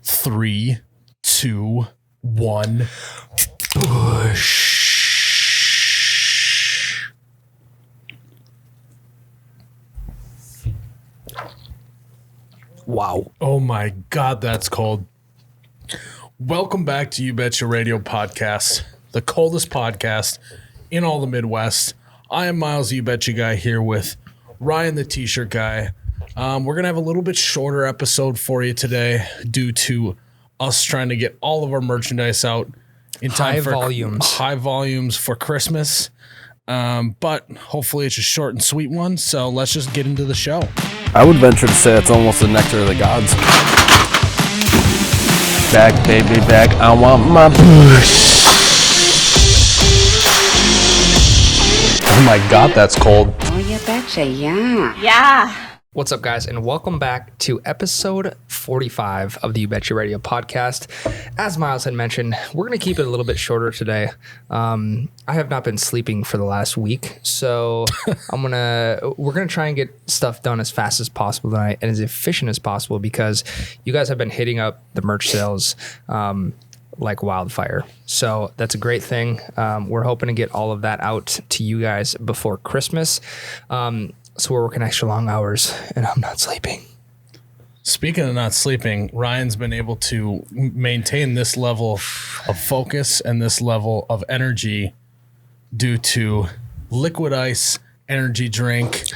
3, 2, 1. Push. Wow. Oh my God, that's cold. Welcome back to You Betcha Radio Podcast, the coldest podcast in all the Midwest. I am Miles, the You Betcha guy, here with Ryan, the T-shirt guy. We're going to have a little bit shorter episode for you today due to us trying to get all of our merchandise out in time for high volumes for Christmas. But hopefully it's a short and sweet one. So let's just get into the show. I would venture to say it's almost the nectar of the gods. Back, baby, back. I want my push. Oh my God, that's cold. Oh, you betcha, yeah. Yeah. What's up, guys, and welcome back to episode 45 of the You Betcha Radio podcast. As Miles had mentioned, we're going to keep it a little bit shorter today. I have not been sleeping for the last week, so we're gonna try and get stuff done as fast as possible tonight and as efficient as possible because you guys have been hitting up the merch sales like wildfire. So that's a great thing. We're hoping to get all of that out to you guys before Christmas. So we're working extra long hours, and I'm not sleeping. Speaking of not sleeping, Ryan's been able to maintain this level of focus and this level of energy due to Liquid Ice energy drink.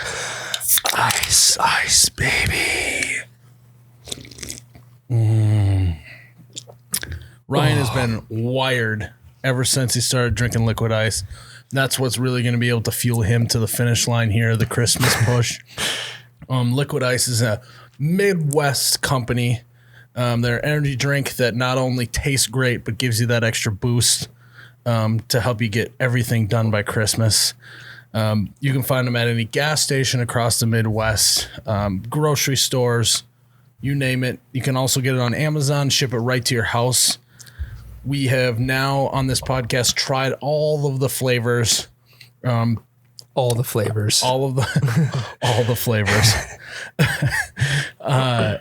Ice, ice, baby. Ryan has been wired ever since he started drinking Liquid Ice. That's what's really going to be able to fuel him to the finish line here, the Christmas push. Liquid Ice is a Midwest company. They're an energy drink that not only tastes great, but gives you that extra boost to help you get everything done by Christmas. You can find them at any gas station across the Midwest, grocery stores, you name it. You can also get it on Amazon, ship it right to your house. We have now on this podcast tried all of the flavors. All the flavors. All the flavors. I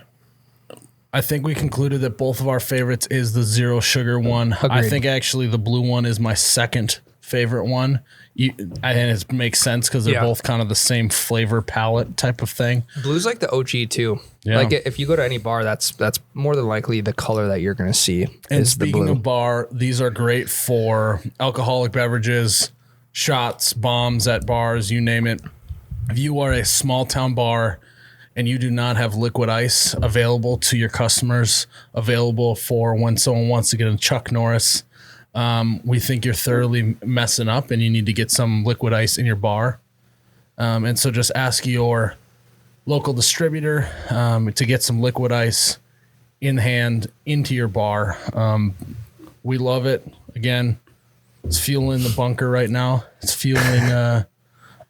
think we concluded that both of our favorites is the zero sugar one. Agreed. I think actually the blue one is my second favorite one. And it makes sense because they're both kind of the same flavor palette type of thing. Blue's like the OG too. Yeah. Like if you go to any bar, that's more than likely the color that you're going to see. And is speaking the blue. of bar, these are great for alcoholic beverages, shots, bombs at bars, you name it. If you are a small town bar and you do not have Liquid Ice available to your customers, available for when someone wants to get a Chuck Norris, we think you're thoroughly messing up and you need to get some Liquid Ice in your bar. And so just ask your local distributor to get some Liquid Ice in hand into your bar. We love it. Again, it's fueling the bunker right now. It's fueling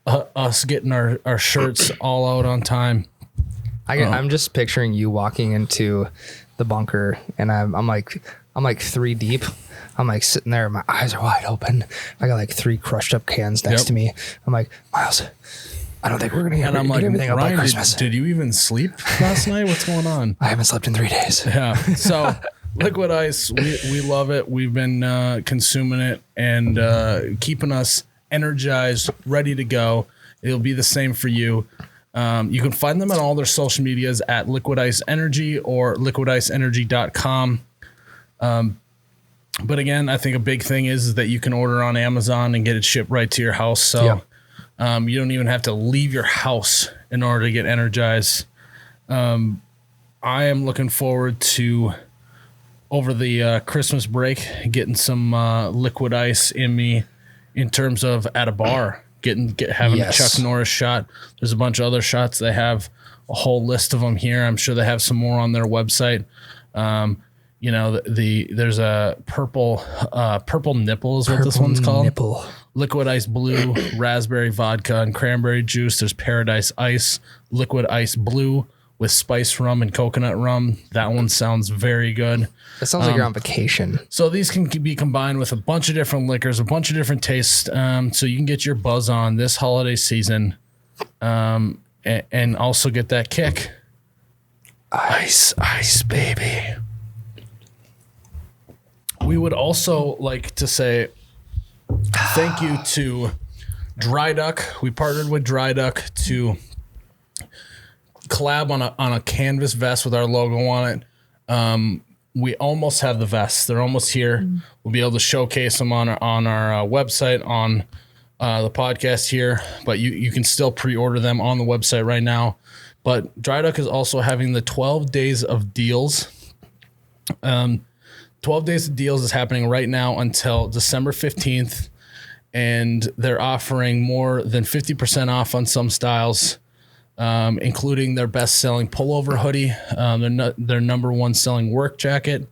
us getting our shirts all out on time. I'm just picturing you walking into the bunker, and I'm like 3 deep. I'm like sitting there, my eyes are wide open. I got like 3 crushed up cans next to me. I'm like, Miles, I don't think we're gonna get everything up by Christmas. Did you even sleep last night? What's going on? I haven't slept in 3 days. Yeah. So Liquid Ice, we love it. We've been consuming it and keeping us energized, ready to go. It'll be the same for you. You can find them on all their social medias at Liquid Ice Energy or liquidiceenergy.com. But again, I think a big thing is that you can order on Amazon and get it shipped right to your house. So you don't even have to leave your house in order to get energized. I am looking forward to, over the Christmas break, getting some Liquid Ice in me in terms of at a bar, having a Chuck Norris shot. There's a bunch of other shots. They have a whole list of them here. I'm sure they have some more on their website. There's a purple nipple is what this one's called. Nipple. Liquid Ice Blue, raspberry vodka and cranberry juice. There's Paradise Ice, Liquid Ice Blue with spice rum and coconut rum. That one sounds very good. It sounds like you're on vacation. So these can be combined with a bunch of different liquors, a bunch of different tastes, so you can get your buzz on this holiday season, and also get that kick. Ice, ice, baby. We would also like to say thank you to Dry Duck. We partnered with Dry Duck to collab on a canvas vest with our logo on it. We almost have the vests. They're almost here. We'll be able to showcase them on our website, on the podcast here, but you can still pre-order them on the website right now. But Dry Duck is also having the 12 days of deals. 12 days of deals is happening right now until December 15th, and they're offering more than 50% off on some styles, including their best-selling pullover hoodie, their number one selling work jacket,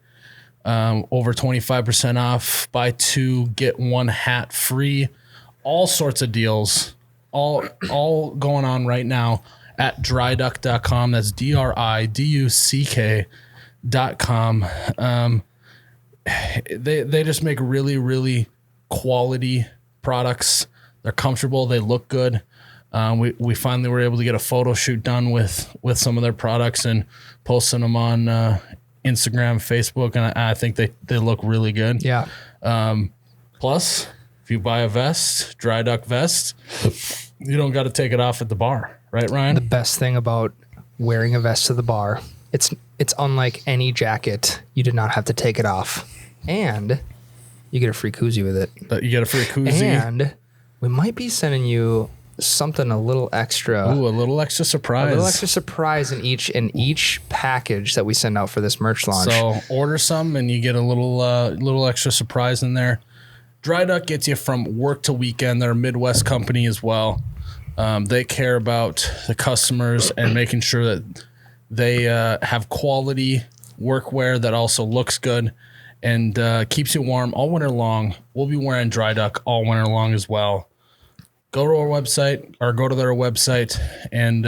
over 25% off, buy two, get one hat free, all sorts of deals, all going on right now at dryduck.com. That's DRIDUCK.com. They just make really, really quality products. They're comfortable. They look good. We finally were able to get a photo shoot done with some of their products and posting them on Instagram, Facebook, and I think they look really good. Yeah. Plus, if you buy a vest, Dry Duck vest, you don't got to take it off at the bar, right, Ryan? The best thing about wearing a vest to the bar, it's unlike any jacket. You did not have to take it off, and you get a free koozie with it. You get a free koozie, and we might be sending you something a little extra. Ooh, a little extra surprise. A little extra surprise in each package that we send out for this merch launch. So order some, and you get a little extra surprise in there. Dry Duck gets you from work to weekend. They're a Midwest company as well. They care about the customers and making sure that they have quality workwear that also looks good and keeps you warm all winter long. We'll be wearing Dry Duck all winter long as well. Go to our website or go to their website and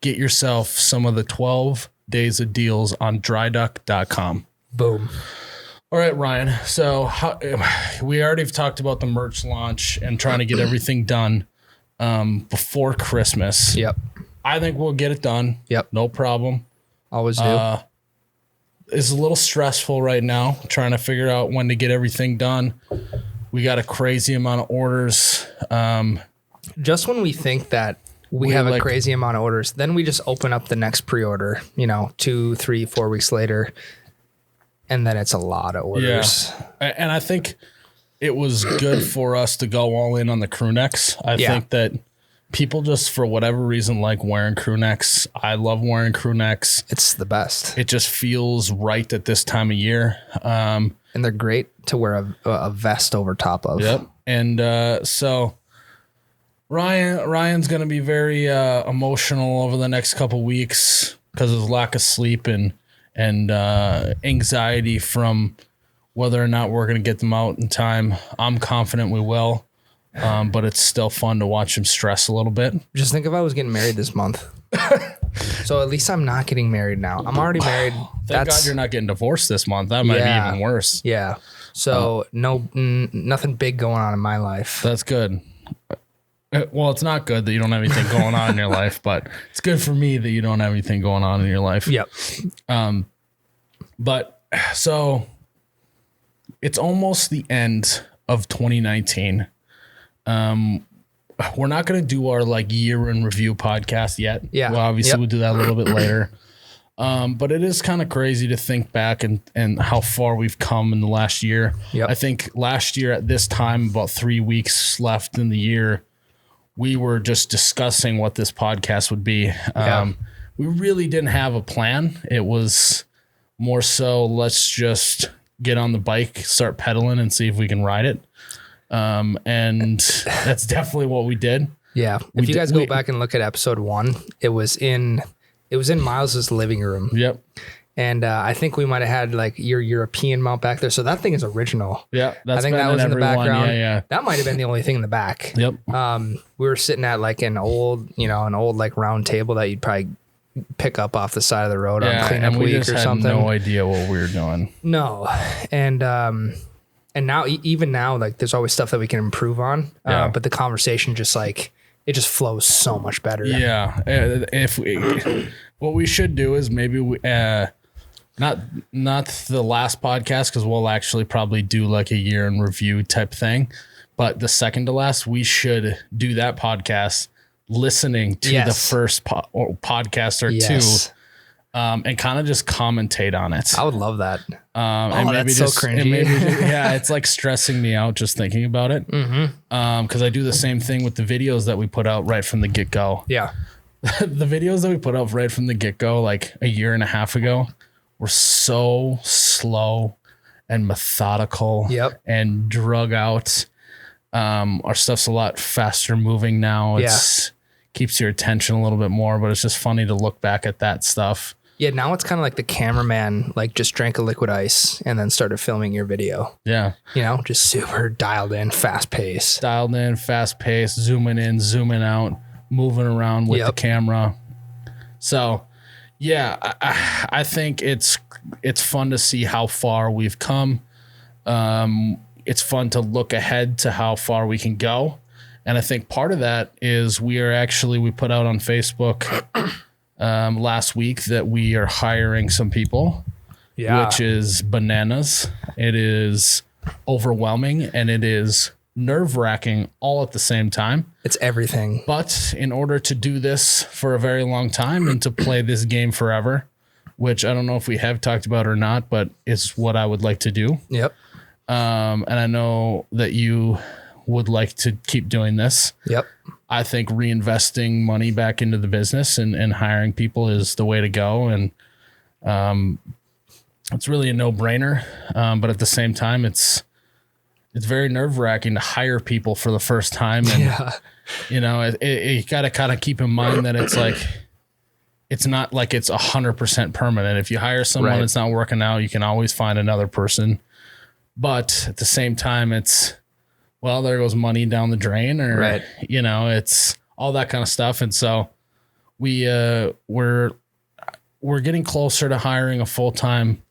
get yourself some of the 12 days of deals on dryduck.com. Boom. All right, Ryan. So we already have talked about the merch launch and trying to get everything done before Christmas. Yep. I think we'll get it done. Yep. No problem. Always do. It's a little stressful right now trying to figure out when to get everything done. We got a crazy amount of orders. Just when we think that we have a crazy amount of orders, then we just open up the next pre-order, 2, 3, 4 weeks later. And then it's a lot of orders. Yeah. And I think it was good for us to go all in on the crew necks. I think that people just, for whatever reason, like wearing crew necks. I love wearing crew necks. It's the best. It just feels right at this time of year. And they're great to wear a vest over top of. Yep. And so Ryan's going to be very emotional over the next couple weeks because of his lack of sleep and anxiety from whether or not we're going to get them out in time. I'm confident we will, but it's still fun to watch him stress a little bit. Just think if I was getting married this month. So at least I'm not getting married now. I'm already married. Thank God you're not getting divorced this month. That might be even worse. Yeah. So nothing big going on in my life. That's good. Well, it's not good that you don't have anything going on in your life, but it's good for me that you don't have anything going on in your life. Yep. But so it's almost the end of 2019. We're not going to do our year in review podcast yet. Yeah. Well, obviously we'll do that a little bit later. But it is kind of crazy to think back and how far we've come in the last year. Yep. I think last year at this time, about 3 weeks left in the year, we were just discussing what this podcast would be. We really didn't have a plan. It was more so, let's just get on the bike, start pedaling and see if we can ride it. And that's definitely what we did. Yeah. If you guys go back and look at episode 1, it was in Miles's living room. Yep. And I think we might have had your European mount back there. So that thing is original. Yeah. I think that was in the background. Yeah. That might have been the only thing in the back. Yep. We were sitting at an old round table that you'd probably pick up off the side of the road on cleanup week or something. No idea what we were doing. No. And now, even now, there's always stuff that we can improve on. But the conversation just it just flows so much better. Yeah. What we should do is maybe Not the last podcast, because we'll actually probably do like a year in review type thing. But the second to last, we should do that podcast listening to the first podcast or two, and kind of just commentate on it. I would love that. And maybe that's just, so cringy. It's like stressing me out just thinking about it. Because I do the same thing with the videos that we put out right from the get-go. Yeah. The videos that we put out right from the get-go, like a year and a half ago, were so slow and methodical and drug out. Our stuff's a lot faster moving now. It's keeps your attention a little bit more, but it's just funny to look back at that stuff. Yeah, now it's kind of like the cameraman like just drank a liquid ice and then started filming your video. Yeah. You know, just super dialed in, fast pace. Zooming in, zooming out, moving around with the camera. So, yeah, I think it's fun to see how far we've come. It's fun to look ahead to how far we can go. And I think part of that is we put out on Facebook last week that we are hiring some people, which is bananas. It is overwhelming and it is nerve-wracking all at the same time. It's everything. But in order to do this for a very long time and to play this game forever, which I don't know if we have talked about or not, but it's what I would like to do. Yep. And I know that you would like to keep doing this. Yep. I think reinvesting money back into the business and hiring people is the way to go. And it's really a no-brainer. But at the same time, it's very nerve-wracking to hire people for the first time. And, you know, you got to kind of keep in mind that it's like, it's not like it's 100% permanent. If you hire someone, it's not working out, you can always find another person. But at the same time, it's, well, there goes money down the drain, or, you know, it's all that kind of stuff. And so we're getting closer to hiring a full-time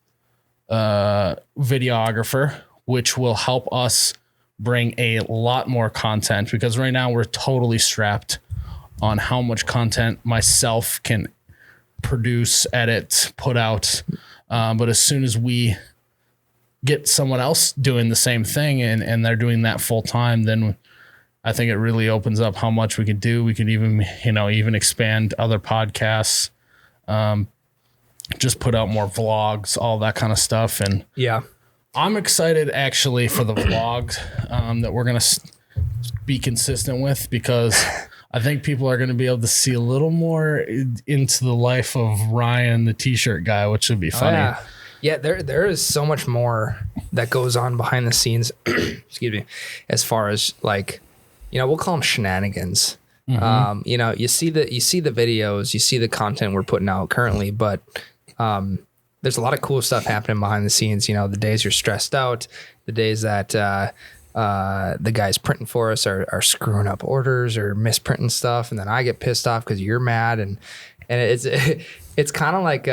videographer, which will help us bring a lot more content, because right now we're totally strapped on how much content myself can produce, edit, put out. But as soon as we get someone else doing the same thing and they're doing that full time, then I think it really opens up how much we can do. We can even expand other podcasts, just put out more vlogs, all that kind of stuff. And I'm excited actually for the vlogs that we're going to be consistent with, because I think people are going to be able to see a little more into the life of Ryan, the t-shirt guy, which would be funny. Yeah, there is so much more that goes on behind the scenes, excuse me, as far as like, you know, we'll call them shenanigans. You know, you see the videos, you see the content we're putting out currently, but there's a lot of cool stuff happening behind the scenes. You know, the days you're stressed out, the days that the guys printing for us are screwing up orders or misprinting stuff, and then I get pissed off because you're mad, and it's kind of like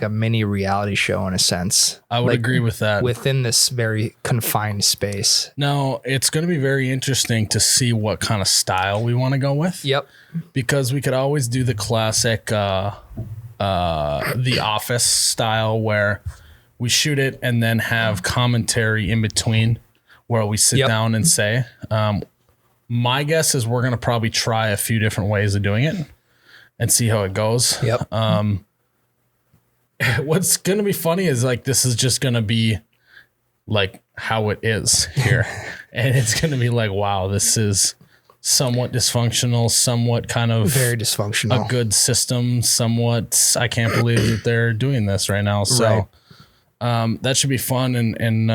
a mini reality show in a sense. I would agree with that. Within this very confined space. Now, it's going to be very interesting to see what kind of style we want to go with. Yep. Because we could always do the classic The Office style, where we shoot it and then have commentary in between where we sit down and say. My guess is we're going to probably try a few different ways of doing it and see how it goes. Yep. What's going to be funny is like, this is just going to be like how it is here. And it's going to be like, wow, this is somewhat dysfunctional, somewhat kind of very dysfunctional, a good system, somewhat, I can't believe that they're doing this right now. So that should be fun. And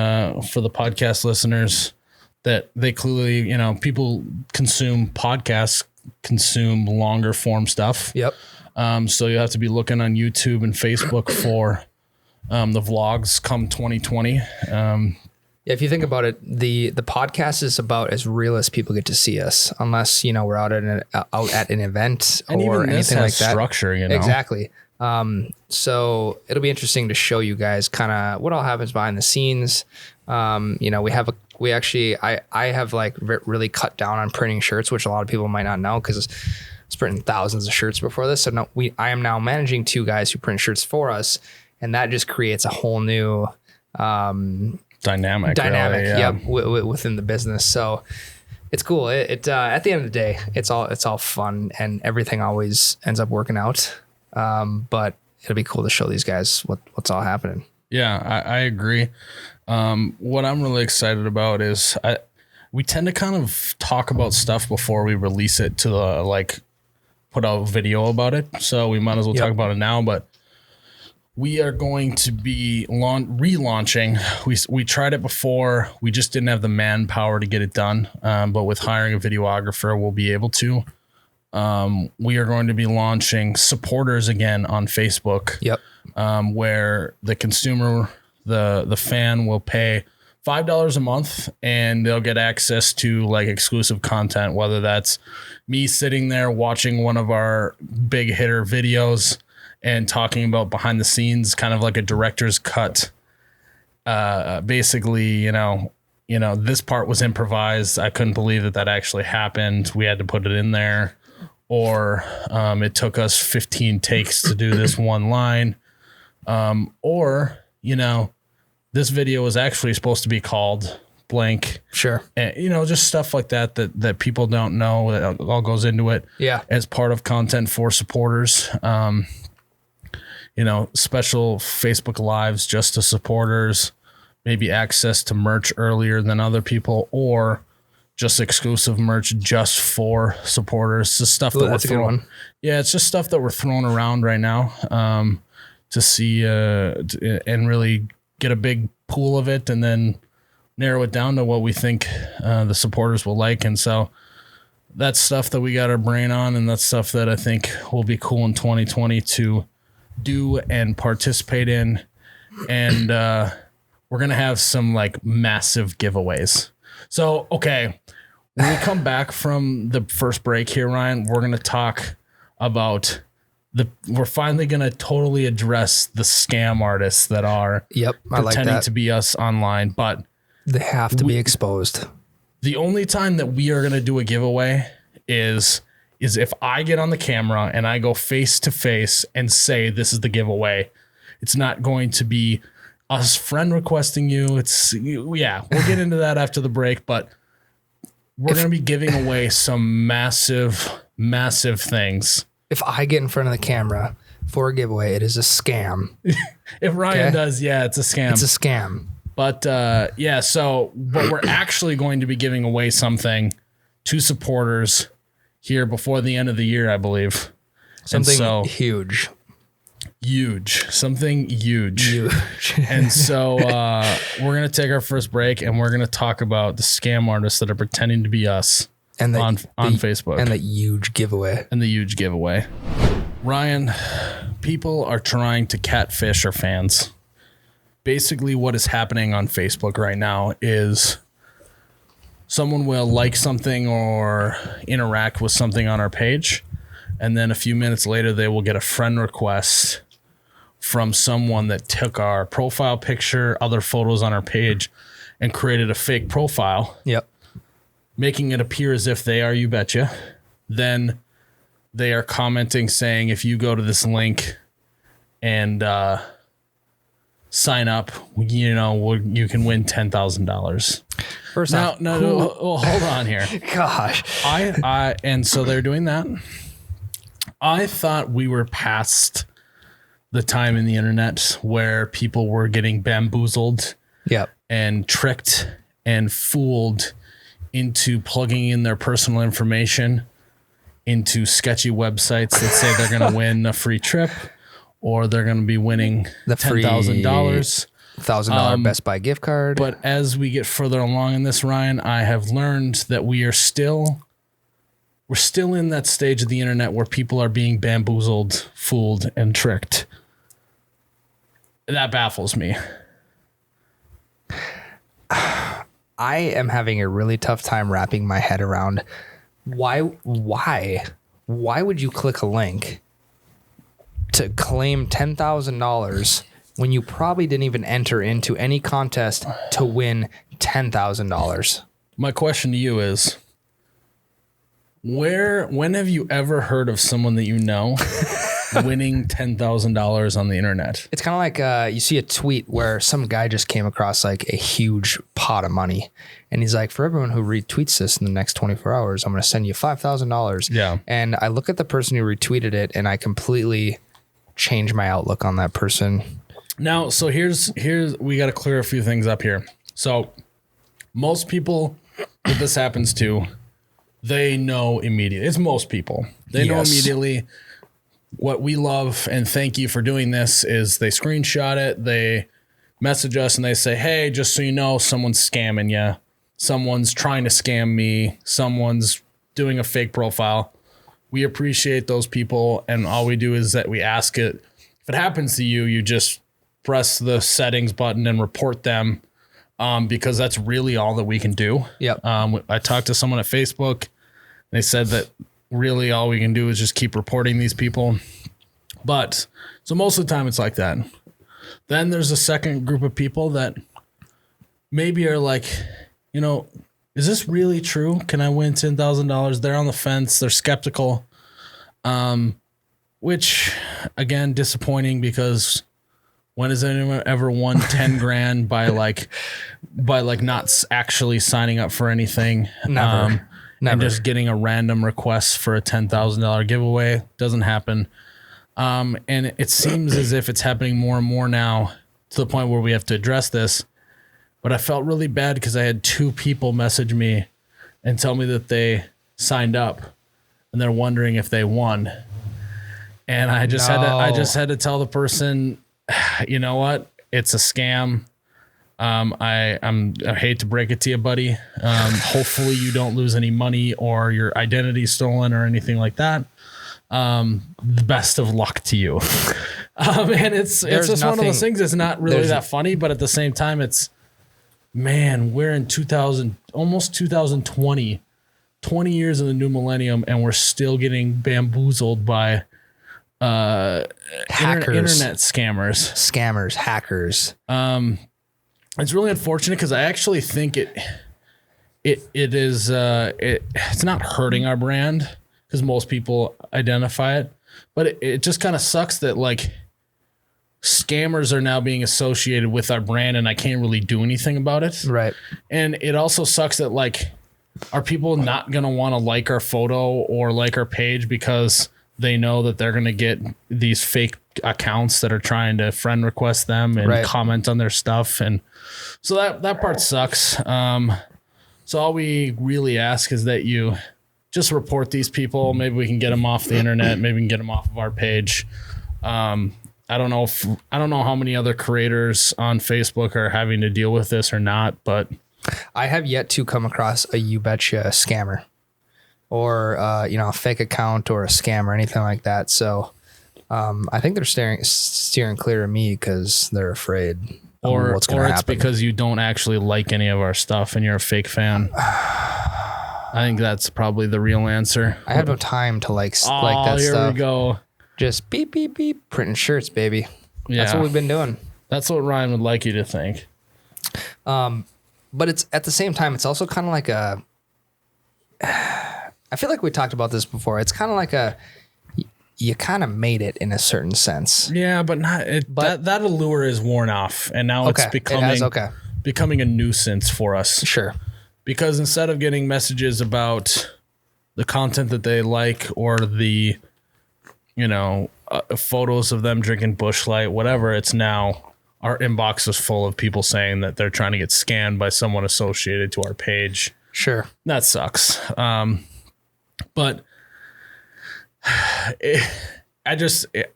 for the podcast listeners, that they clearly, you know, people consume podcasts, consume longer form stuff. Yep. So you have to be looking on YouTube and Facebook for the vlogs come 2020. If you think about it, the podcast is about as real as people get to see us, unless, you know, we're out at an event and or anything like that. Structure, you know, exactly. So it'll be interesting to show you guys kind of what all happens behind the scenes. You know, I have like really cut down on printing shirts, which a lot of people might not know, because I was printing thousands of shirts before this. So I am now managing two guys who print shirts for us. and that just creates a whole new Dynamic. Really, yeah. Yep, within the business. So it's cool. It at the end of the day, it's all fun, and everything always ends up working out. But it'll be cool to show these guys what's all happening. Yeah, I agree. What I'm really excited about is we tend to kind of talk about stuff before we release it to put out a video about it. So we might as well talk about it now, but we are going to be relaunching. We tried it before. We just didn't have the manpower to get it done. But with hiring a videographer, we'll be able to. We are going to be launching supporters again on Facebook. Yep. Where the consumer, the fan will pay $5 a month and they'll get access to like exclusive content, whether that's me sitting there watching one of our big hitter videos and talking about behind the scenes, kind of like a director's cut. Basically, you know, this part was improvised. I couldn't believe that actually happened. We had to put it in there. Or it took us 15 takes to do this one line. Or, you know, this video was actually supposed to be called blank. Sure. And, you know, just stuff like that people don't know. That all goes into it. Yeah. As part of content for supporters. You know, special Facebook Lives just to supporters, maybe access to merch earlier than other people, or just exclusive merch just for supporters. The stuff that that's a good one. Yeah, it's just stuff that we're throwing around right now to see and really get a big pool of it, and then narrow it down to what we think the supporters will like. And so that's stuff that we got our brain on, and that's stuff that I think will be cool in 2020 to do and participate in. And we're going to have some like massive giveaways. So, okay, when we come back from the first break here, Ryan, we're going to talk about we're finally going to totally address the scam artists that are pretending to be us online, but they have to be exposed. The only time that we are going to do a giveaway is if I get on the camera and I go face to face and say, this is the giveaway. It's not going to be us friend requesting you. We'll get into that after the break, but we're going to be giving away some massive, massive things. If I get in front of the camera for a giveaway, it is a scam. If Ryan does, it's a scam. It's a scam. But but we're actually going to be giving away something to supporters here before the end of the year, I believe. Something huge. Something huge. And so we're going to take our first break, and we're going to talk about the scam artists that are pretending to be us on Facebook. And the huge giveaway. Ryan, people are trying to catfish our fans. Basically, what is happening on Facebook right now is someone will like something or interact with something on our page, and then a few minutes later, they will get a friend request from someone that took our profile picture, other photos on our page, and created a fake profile. Yep. Making it appear as if they are You Betcha. Then they are commenting saying, if you go to this link and sign up, you know, you can win $10,000. First off, hold on here. Gosh. And so they're doing that. I thought we were past the time in the internet where people were getting bamboozled and tricked and fooled into plugging in their personal information into sketchy websites that say they're going to win a free trip, or they're going to be winning the $10,000. $1,000 Best Buy gift card. But as we get further along in this, Ryan, I have learned that we're still in that stage of the internet where people are being bamboozled, fooled, and tricked. That baffles me. I am having a really tough time wrapping my head around why would you click a link to claim $10,000 when you probably didn't even enter into any contest to win $10,000? My question to you is, when have you ever heard of someone that you know winning $10,000 on the internet. It's kind of like you see a tweet where some guy just came across like a huge pot of money. And he's like, for everyone who retweets this in the next 24 hours, I'm going to send you $5,000. Yeah. And I look at the person who retweeted it and I completely change my outlook on that person. Now, so here's we got to clear a few things up here. So most people that this happens to, they know immediately. It's most people. They know immediately. What we love and thank you for doing this is they screenshot it, they message us and they say, hey, just so you know, someone's scamming you. Someone's trying to scam me. Someone's doing a fake profile. We appreciate those people. And all we do is that we ask it. If it happens to you, you just press the settings button and report them because that's really all that we can do. Yep. I talked to someone at Facebook. They said that really all we can do is just keep reporting these people. But so most of the time it's like that. Then there's a second group of people that maybe are like, you know, is this really true? Can I win $10,000? They're on the fence. They're skeptical. Which again, disappointing because when has anyone ever won 10 grand by not actually signing up for anything? Never. And just getting a random request for a $10,000 giveaway doesn't happen. And it seems as if it's happening more and more now to the point where we have to address this. But I felt really bad because I had 2 people message me and tell me that they signed up and they're wondering if they won. And I just had to tell the person, you know what? It's a scam. I hate to break it to you, buddy. Hopefully you don't lose any money or your identity stolen or anything like that. Best of luck to you. And it's just one of those things. It's not really that funny, but at the same time, it's, man, we're in 2000, almost 2020, 20 years in the new millennium, and we're still getting bamboozled by hackers, internet scammers, hackers. It's really unfortunate because I actually think it's not hurting our brand because most people identify it, but it just kind of sucks that like scammers are now being associated with our brand and I can't really do anything about it. Right. And it also sucks that like, are people not going to want to like our photo or like our page because they know that they're going to get these fake accounts that are trying to friend request them and comment on their stuff. And so that part sucks. So all we really ask is that you just report these people. Maybe we can get them off the internet. Maybe we can get them off of our page. I don't know how many other creators on Facebook are having to deal with this or not, but I have yet to come across a You Betcha scammer or, a fake account or a scam or anything like that. So I think they're steering clear of me because they're afraid of what's going to happen. Or it's because you don't actually like any of our stuff and you're a fake fan. I think that's probably the real answer. I have no time to like that stuff. Here we go. Just beep, beep, beep, printing shirts, baby. Yeah. That's what we've been doing. That's what Ryan would like you to think. But it's at the same time, it's also kind of like I feel like we talked about this before. It's kind of like you kind of made it in a certain sense. Yeah, but not. That allure is worn off, and now it's becoming a nuisance for us. Sure. Because instead of getting messages about the content that they like or the, photos of them drinking Busch Light, whatever, it's now our inbox is full of people saying that they're trying to get scanned by someone associated to our page. Sure. That sucks. But I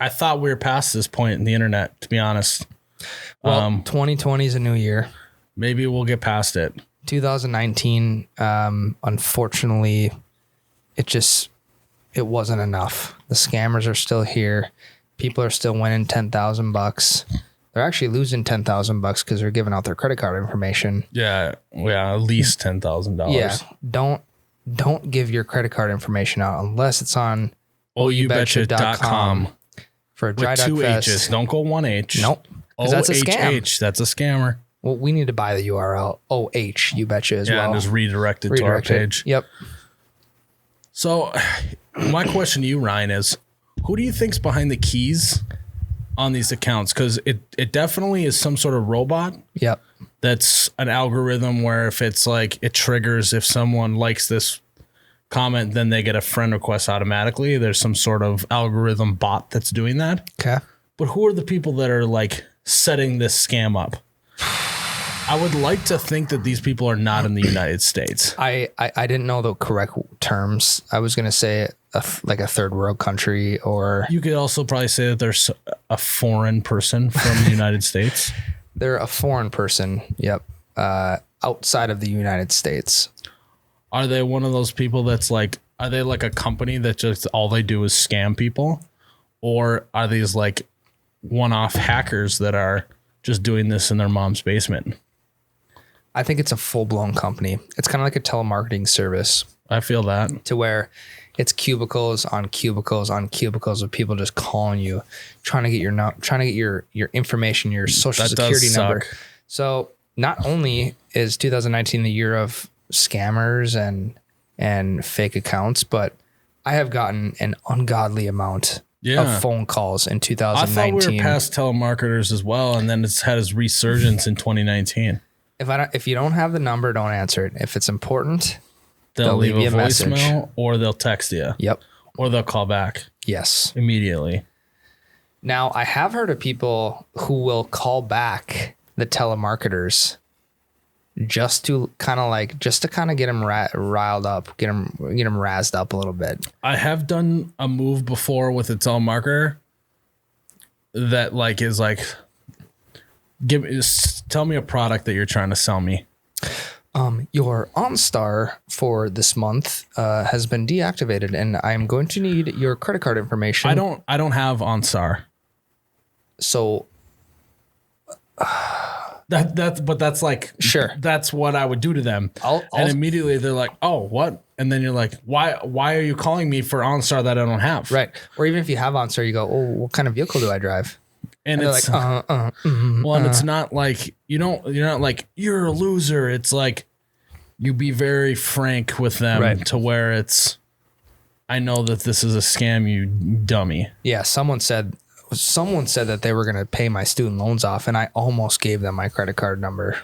thought we were past this point in the internet, to be honest. Well, 2020 is a new year. Maybe we'll get past it. 2019, unfortunately, it wasn't enough. The scammers are still here. People are still winning $10,000. They're actually losing $10,000 because they're giving out their credit card information. Yeah, at least $10,000. Yeah, don't give your credit card information out unless it's on oubetcha.com for a dry with duck 2 fest. H's. Don't go 1 H. Nope, because that's a scam. That's a scammer. Well, we need to buy the URL You Betcha as well. Yeah, and just redirect it to our page. Yep. So my question to you, Ryan, is Who do you think's behind the keys on these accounts? Because it definitely is some sort of robot. Yep. That's an algorithm where if it's like it triggers if someone likes this comment, then they get a friend request automatically. There's some sort of algorithm bot that's doing that. Okay. But who are the people that are like setting this scam up? I would like to think that these people are not in the United States. I didn't know the correct terms. I was going to say like a third world country, or You could also probably say that there's a foreign person from the United States. they're a foreign person. Yep. Outside of the United States. Are they one of those people that's like, are they like a company that just all they do is scam people? Or are these like one-off hackers that are just doing this in their mom's basement? I think it's a full-blown company. It's kind of like a telemarketing service I feel that. to where it's cubicles on cubicles on cubicles of people just calling you, trying to get your information, your social That does security number. suck. So not only is 2019 the year of scammers and fake accounts, but I have gotten an ungodly amount of phone calls in I 2019. thought we were past telemarketers as well, and then it's had its resurgence in 2019. If you don't have the number, don't answer it. If it's important, They'll leave you a message. voicemail or they'll text you. Yep. Or they'll call back Yes. immediately. Now, I have heard of people who will call back the telemarketers just to kind of get them riled up, get them razzed up a little bit. I have done a move before with a telemarketer that like is like, tell me a product that you're trying to sell me. Your OnStar for this month has been deactivated, and I am going to need your credit card information. I don't have OnStar. So that's like, Sure. that's what I would do to them. And immediately they're like, oh, what? And then you're like, why are you calling me for OnStar that I don't have? right. Or even if you have OnStar, you go, oh, what kind of vehicle do I drive? And They're it's like, and it's not like you're not like you're a loser. It's like you be very frank with them Right. to where it's, I know that this is a scam, you dummy. Yeah, someone said that they were going to pay my student loans off, and I almost gave them my credit card number,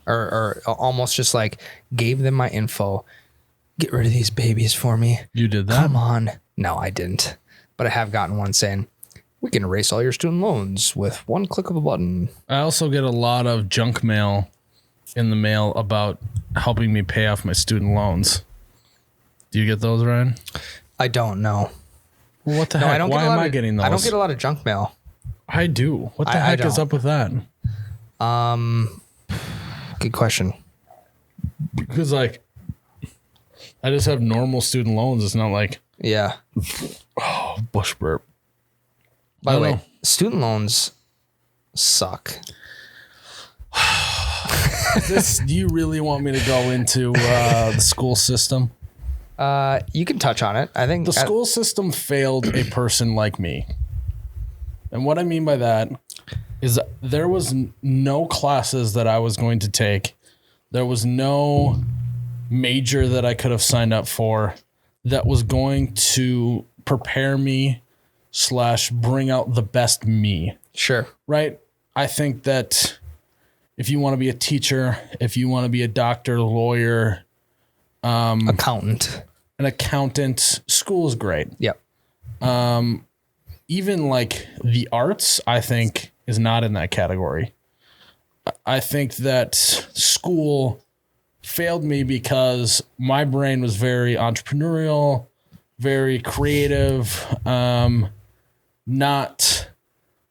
or almost just like gave them my info. Get rid of these babies for me. You did that? Come on. No, I didn't. But I have gotten one saying, we can erase all your student loans with one click of a button. I also get a lot of junk mail in the mail about helping me pay off my student loans. Do you get those, Ryan? I don't know. Well, what the heck? Why am I getting those? I don't get a lot of junk mail. I do. What the heck is don't. up with that? Good question. Because like, I just have normal student loans. It's not like Yeah. bush burp. By the way, know. student loans suck. Do you really want me to go into the school system? You can touch on it. I think The school system failed a person like me. And what I mean by that is there was no classes that I was going to take. There was no major that I could have signed up for that was going to prepare me / bring out the best me. Sure. Right? I think that if you want to be a teacher, if you want to be a doctor, lawyer, Accountant. an accountant, school is great. Yep. Even like the arts, I think, is not in that category. I think that school failed me because my brain was very entrepreneurial, very creative. Not,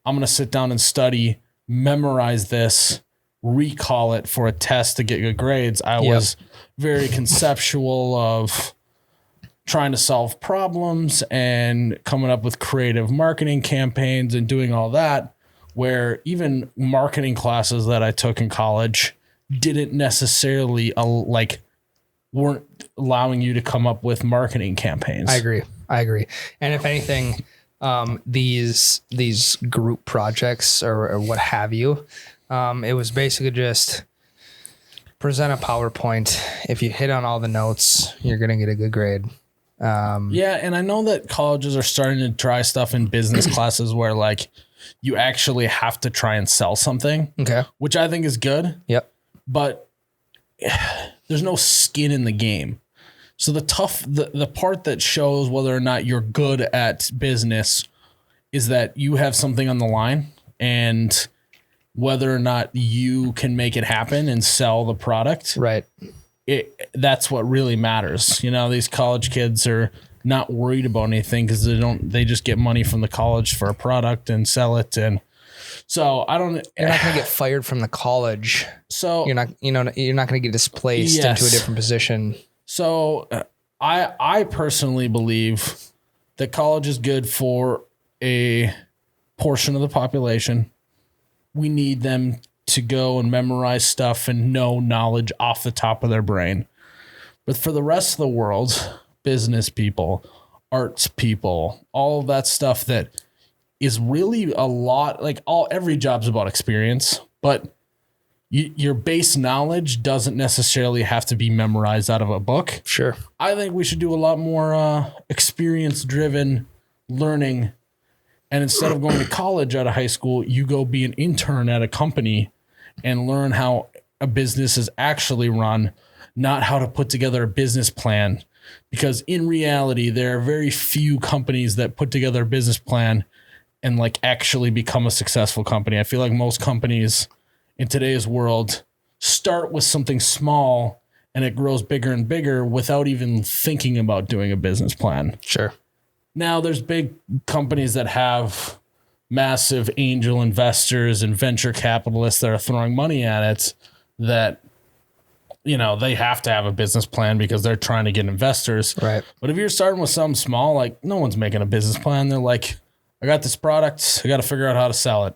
I'm going to sit down and study, memorize this, recall it for a test to get good grades. I was very conceptual of trying to solve problems and coming up with creative marketing campaigns and doing all that, where even marketing classes that I took in college didn't necessarily weren't allowing you to come up with marketing campaigns. I agree. And if anything, these group projects or what have you, it was basically just present a PowerPoint. If you hit on all the notes, you're going to get a good grade. Yeah, and I know that colleges are starting to try stuff in business classes where like you actually have to try and sell something. Okay. Which I think is good. Yep. But there's no skin in the game. So the part that shows whether or not you're good at business is that you have something on the line and whether or not you can make it happen and sell the product. Right. That's what really matters. You know, these college kids are not worried about anything because they just get money from the college for a product and sell it. And so you're not going to get fired from the college. So you're not going to get displaced into a different position. So I personally believe that college is good for a portion of the population. We need them to go and memorize stuff and know knowledge off the top of their brain. But for the rest of the world, business people, arts people, all of that stuff that is really a lot, like every job's about experience, but your base knowledge doesn't necessarily have to be memorized out of a book. Sure. I think we should do a lot more experience-driven learning. And instead of going to college out of high school, you go be an intern at a company and learn how a business is actually run, not how to put together a business plan. Because in reality, there are very few companies that put together a business plan and like actually become a successful company. I feel like most companies in today's world start with something small and it grows bigger and bigger without even thinking about doing a business plan. Sure. Now there's big companies that have massive angel investors and venture capitalists that are throwing money at it that, you know, they have to have a business plan because they're trying to get investors. Right. But if you're starting with something small, like no one's making a business plan. They're like, I got this product. I got to figure out how to sell it.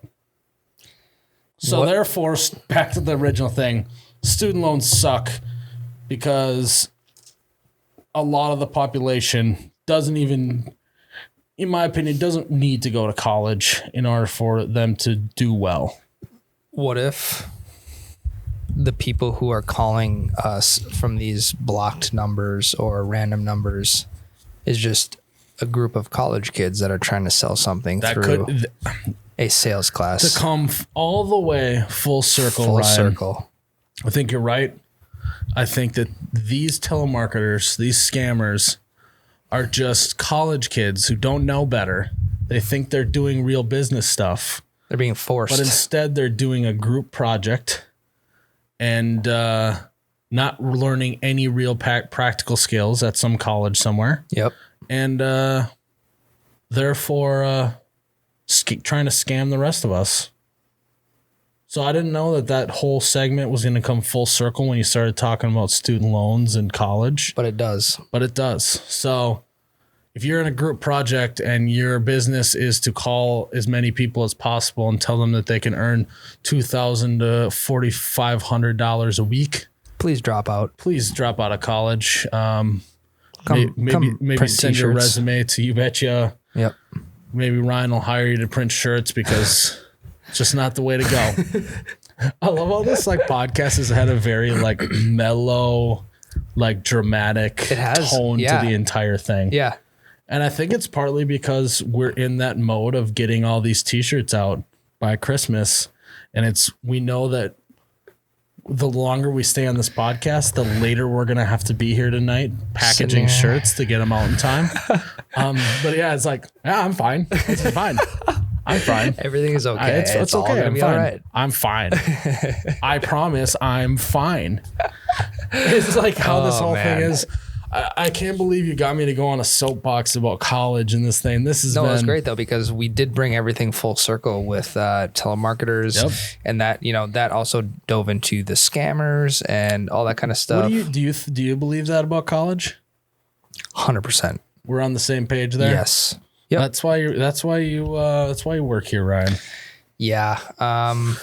So therefore, back to the original thing, student loans suck because a lot of the population doesn't even, in my opinion, doesn't need to go to college in order for them to do well. What if the people who are calling us from these blocked numbers or random numbers is just a group of college kids that are trying to sell something through a sales class? To come all the way full circle, Full Ryan, circle. I think you're right. I think that these telemarketers, these scammers, are just college kids who don't know better. They think they're doing real business stuff. They're being forced. But instead, they're doing a group project and not learning any real practical skills at some college somewhere. Yep. And therefore trying to scam the rest of us. So I didn't know that whole segment was going to come full circle when you started talking about student loans in college. But it does. So if you're in a group project and your business is to call as many people as possible and tell them that they can earn $2,000 to $4,500 a week, please drop out. Please drop out of college. Come maybe send your resume to You Betcha. Yep. Maybe Ryan will hire you to print shirts because it's just not the way to go. I love how this podcast has had a very like mellow, like dramatic tone to the entire thing. Yeah. And I think it's partly because we're in that mode of getting all these t-shirts out by Christmas. And we know that the longer we stay on this podcast, the later we're going to have to be here tonight packaging shirts to get them out in time. But yeah, it's like, yeah, I'm fine. It's fine. I'm fine. Everything is okay. It's okay. I'm fine. All right. I'm fine. I promise I'm fine. It's like how this whole thing is. I can't believe you got me to go on a soapbox about college and this thing. It was great though, because we did bring everything full circle with telemarketers. Yep. And that also dove into the scammers and all that kind of stuff. Do you believe that about college? 100%. We're on the same page there. Yes. Yep. That's why you work here, Ryan. Yeah. I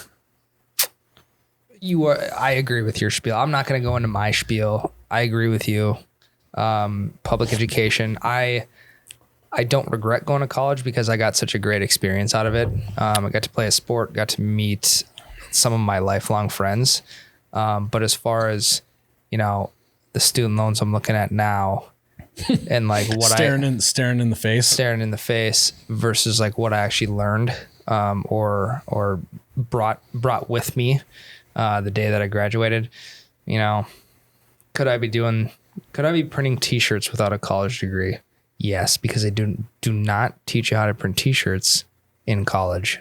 agree with your spiel. I'm not going to go into my spiel. I agree with you. Public education. I don't regret going to college because I got such a great experience out of it. I got to play a sport, got to meet some of my lifelong friends. But as far as, the student loans I'm looking at now, and like what staring in the face. staring in the face versus like what I actually learned or brought with me the day that I graduated. You know, could I be printing t-shirts without a college degree? Yes, because they do not teach you how to print t-shirts in college.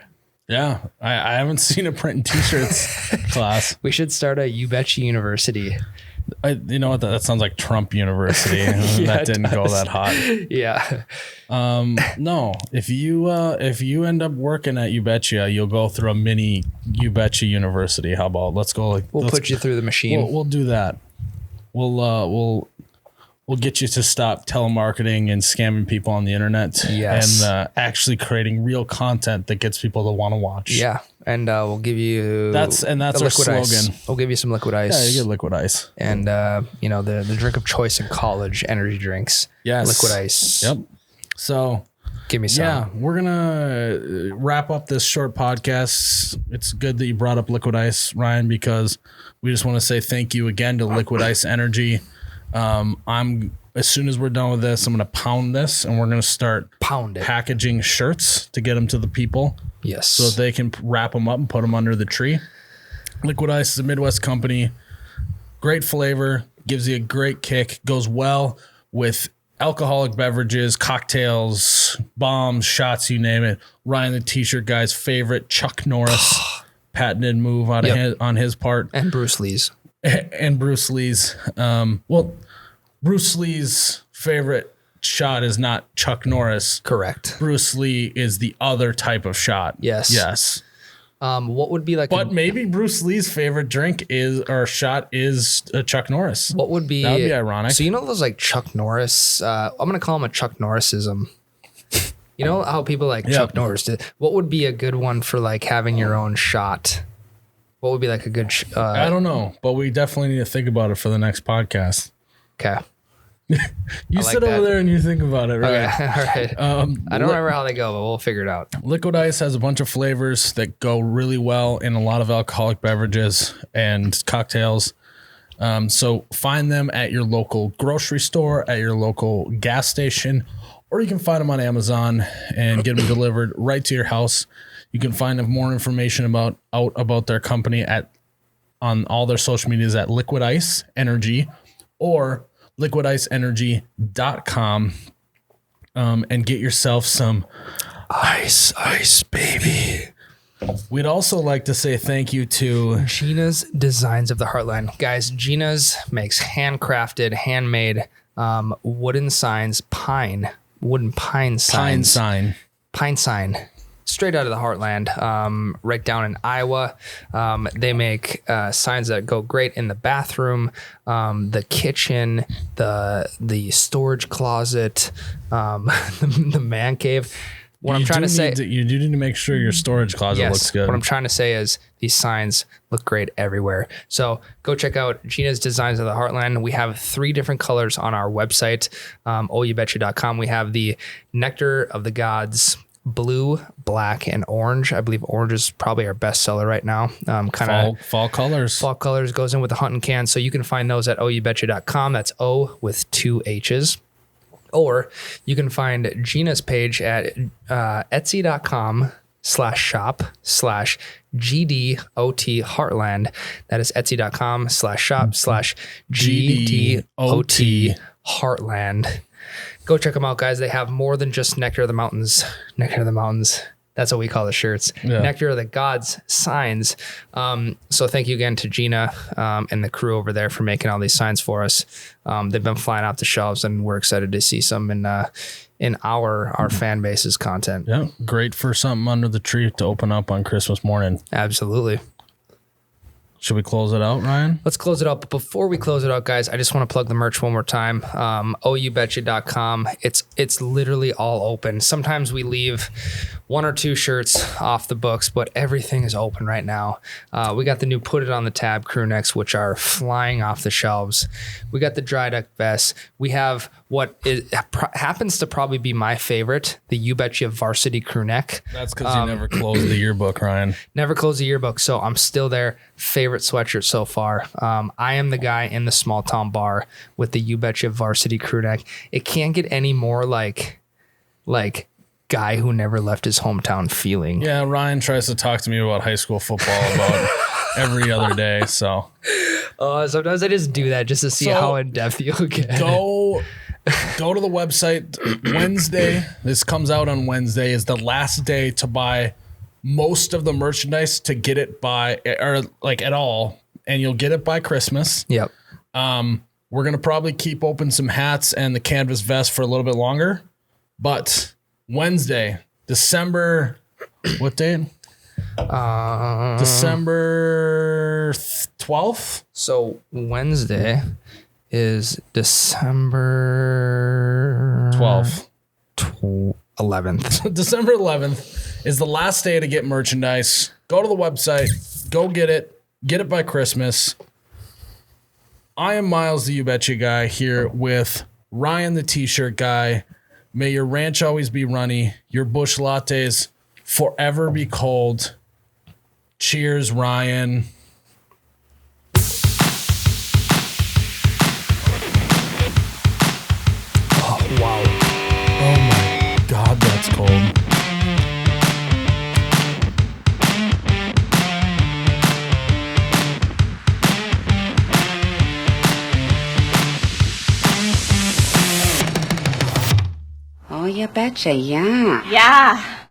Yeah, I haven't seen a printing t-shirts class. We should start a You Betcha University. You know what? That sounds like Trump University. That didn't go that hot. Yeah. No, if you end up working at You Betcha, you'll go through a mini You Betcha University. How about let's go? We'll put you through the machine. We'll do that. We'll get you to stop telemarketing and scamming people on the internet. Yes. And actually creating real content that gets people to want to watch. Yeah. And we'll give you that's our slogan. Ice. We'll give you some liquid ice. Yeah, you get liquid ice. And the drink of choice in college, energy drinks. Yes. Liquid ice. Yep. So give me some. Yeah, we're gonna wrap up this short podcast. It's good that you brought up liquid ice, Ryan, because we just want to say thank you again to Liquid Ice Energy. As soon as we're done with this, I'm going to pound this and we're going to start packaging shirts to get them to the people. Yes. So that they can wrap them up and put them under the tree. Liquid Ice is a Midwest company. Great flavor, gives you a great kick, goes well with alcoholic beverages, cocktails, bombs, shots, you name it. Ryan, the t-shirt guy's favorite Chuck Norris patented move on his part. And Bruce Lee's. And Bruce Lee's. Bruce Lee's favorite shot is not Chuck Norris. Correct. Bruce Lee is the other type of shot. Yes. What would be like? But maybe Bruce Lee's favorite drink is a Chuck Norris. What would be? That would be ironic. So you know those like Chuck Norris. I'm gonna call him a Chuck Norrisism. You know how people like Chuck Norris did. What would be a good one for like having your own shot? What would be like a good? I don't know, but we definitely need to think about it for the next podcast. Okay. You sit over there and you think about it, right? Okay. All right. I don't remember how they go, but we'll figure it out. Liquid Ice has a bunch of flavors that go really well in a lot of alcoholic beverages and cocktails. So find them at your local grocery store, at your local gas station, or you can find them on Amazon and get them delivered right to your house. You can find more information about their company on all their social medias at Liquid Ice Energy or liquidiceenergy.com and get yourself some ice, baby. We'd also like to say thank you to Jeana's Designs of the Heartland. Guys, Jeana's makes handcrafted, handmade wooden signs, wooden pine signs. Pine sign. Straight out of the heartland, right down in Iowa. They make signs that go great in the bathroom, the kitchen, the storage closet, the man cave. What I'm trying to say, you do need to make sure your storage closet looks good. What I'm trying to say is these signs look great everywhere. So go check out Jeana's Designs of the Heartland. We have 3 different colors on our website, oubetcha.com. We have the Nectar of the Gods, blue, black, and orange. I believe orange is probably our best seller right now. Fall colors. Fall colors goes in with the hunting can. So you can find those at oubetcha.com. That's O with 2 H's. Or you can find Jeana's page at etsy.com/shop/GDOT Heartland. That is etsy.com/shop/GDOT Heartland. Go check them out, guys. They have more than just Nectar of the Mountains. Nectar of the Mountains. That's what we call the shirts. Yeah. Nectar of the Gods signs. So thank you again to Jeana and the crew over there for making all these signs for us. They've been flying off the shelves, and we're excited to see some in our fan base's content. Yeah, great for something under the tree to open up on Christmas morning. Absolutely. Should we close it out, Ryan? Let's close it out. But before we close it out, guys, I just want to plug the merch one more time. oubetcha.com. It's literally all open. Sometimes we leave 1 or 2 shirts off the books, but everything is open right now. We got the new Put It on the Tab crew necks, which are flying off the shelves. We got the dry duck vests. We have what happens to probably be my favorite, the You Betcha varsity crew neck. That's because you never closed the yearbook, Ryan. Never closed the yearbook, so I'm still there. Favorite sweatshirt so far. I am the guy in the small town bar with the You Betcha varsity crew neck. It can't get any more like guy who never left his hometown feeling. Yeah, Ryan tries to talk to me about high school football about every other day. So sometimes I just do that just to see how in depth you'll get. Go to the website Wednesday. This comes out on Wednesday. Is the last day to buy most of the merchandise to get it by or like at all, and you'll get it by Christmas. Yep. We're gonna probably keep open some hats and the canvas vest for a little bit longer, but Wednesday, December, what date? December 12th. So Wednesday is December 12th. 11th. December 11th is the last day to get merchandise. Go to the website, go get it by Christmas. I am Miles, the You Betcha guy, here with Ryan, the t-shirt guy. May your ranch always be runny, your bush lattes forever be cold. Cheers, Ryan. Oh, wow. Oh my God, that's cold. Oh, you betcha, yeah. Yeah.